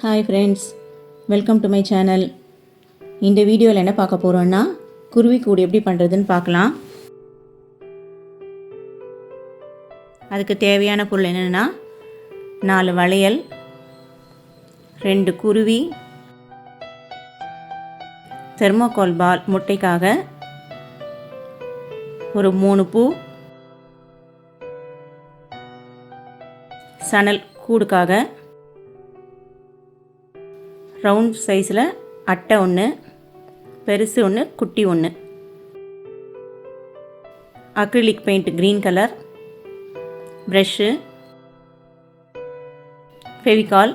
Hi friends, welcome to my channel. இந்த வீடியோவில் என்ன பார்க்க போகிறோன்னா, குருவி கூடு எப்படி பண்ணுறதுன்னு பார்க்கலாம். அதுக்கு தேவையான பொருள் என்னென்னா 4 வளையல், 2 குருவி, தெர்மோகால் பால் முட்டைக்காக, ஒரு 3 பூ, சணல் கூடுக்காக, ரவுண்ட் சைஸில் அட்டை ஒன்று, பெருசு ஒன்று, குட்டி ஒன்று, acrylic paint green colour, brush, Fevicol,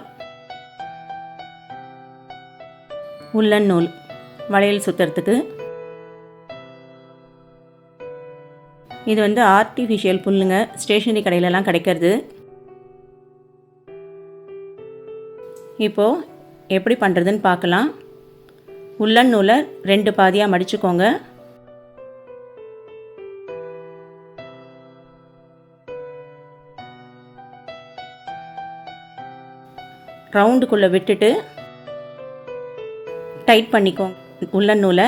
woollen நூல் வளையல் சுற்றுறதுக்கு. இது வந்து ஆர்டிஃபிஷியல் புல்லுங்க, ஸ்டேஷ்னரி கடையிலலாம் கிடைக்கிறது. இப்போது எப்படி பண்ணுறதுன்னு பார்க்கலாம். உல்லன் நூலை 2 பாதியாக மடிச்சுக்கோங்க. ரவுண்டுக்குள்ளே விட்டுட்டு டைட் பண்ணிக்கோங்க. உல்லன் நூலை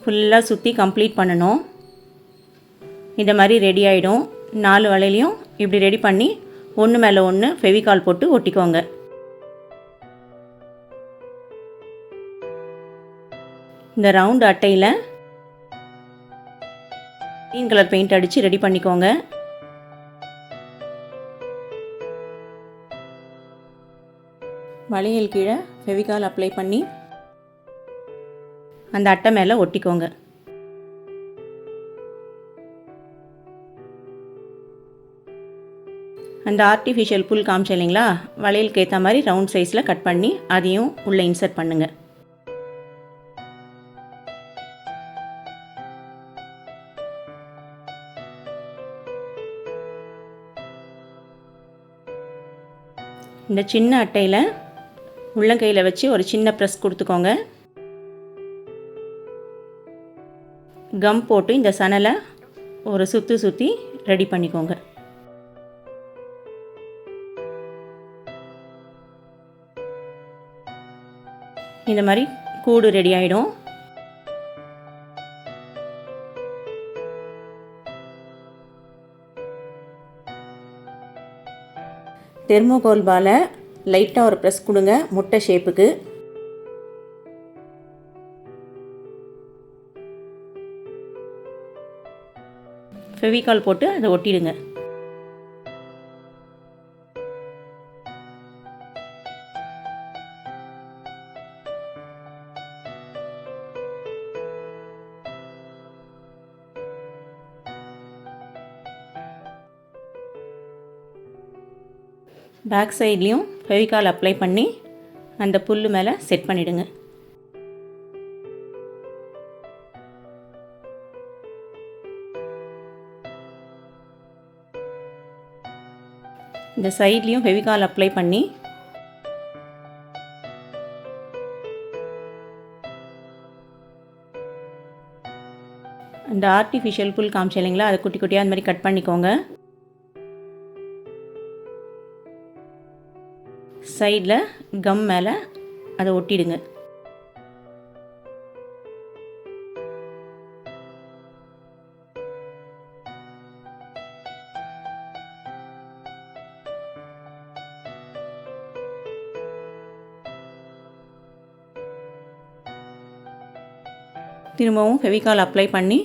ஃபுல்லாக சுற்றி கம்ப்ளீட் பண்ணணும். இந்த மாதிரி ரெடி ஆகிடும். 4 வளையலையும் இப்படி ரெடி பண்ணி ஒன்று மேலே ஒன்று ஃபெவிகால் போட்டு ஒட்டிக்கோங்க. இந்த ரவுண்டு அட்டையில் க்ரீன் கலர் பெயிண்ட் அடித்து ரெடி பண்ணிக்கோங்க. வளையல் கீழே ஃபெவிகால் அப்ளை பண்ணி அந்த அட்டை மேலே ஒட்டிக்கோங்க. அந்த ஆர்டிஃபிஷியல் புல் காமிச்சேன் இல்லைங்களா, வளையலுக்கு ஏற்ற மாதிரி ரவுண்ட் சைஸில் கட் பண்ணி அதையும் உள்ளே இன்சர்ட் பண்ணுங்கள். இந்த சின்ன அட்டையில் உள்ளங்கையில் வச்சு ஒரு சின்ன ப்ரெஸ் கொடுத்துக்கோங்க. கம் போட்டு இந்த சணலை ஒரு சுற்றி ரெடி பண்ணிக்கோங்க. இந்த மாதிரி கூடு ரெடி ஆகிடும். தெர்மோகால் பாலை லைட்டாக ஒரு ப்ரெஸ் கொடுங்க முட்டை ஷேப்புக்கு. ஃபெவிகால் போட்டு அதை ஒட்டிடுங்க. பேக் சைட்லேயும் ஃபெவிகால் அப்ளை பண்ணி அந்த புல் மேலே செட் பண்ணிவிடுங்க. இந்த சைட்லேயும் ஃபெவிகால் அப்ளை பண்ணி அந்த ஆர்டிஃபிஷியல் புல் காமிச்சேன் இல்லைங்களா, அதை குட்டி குட்டியாக அந்த மாதிரி கட் பண்ணிக்கோங்க. சைடில் கம் மேலே அதை ஒட்டிடுங்க. திரும்பவும் ஃபெவிகால் அப்ளை பண்ணி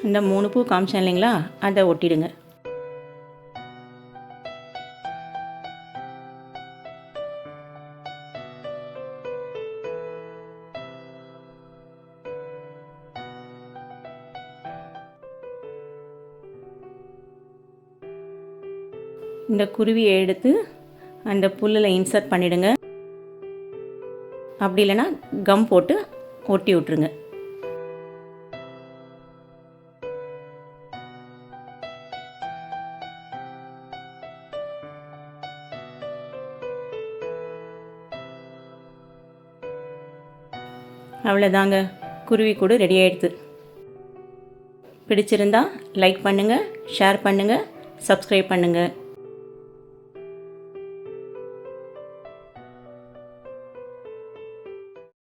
இந்த 3 பூ காமிச்சேன் இல்லைங்களா, அதை ஒட்டிடுங்க. இந்த குருவியை எடுத்து அந்த புல்லில் இன்சர்ட் பண்ணிவிடுங்க. அப்படி இல்லைன்னா கம் போட்டு ஒட்டி விட்ருங்க. அவ்வளோதாங்க, குருவி கூடு ரெடி ஆகிடுது. பிடிச்சிருந்தா லைக் பண்ணுங்கள், ஷேர் பண்ணுங்கள், சப்ஸ்கிரைப் பண்ணுங்கள்.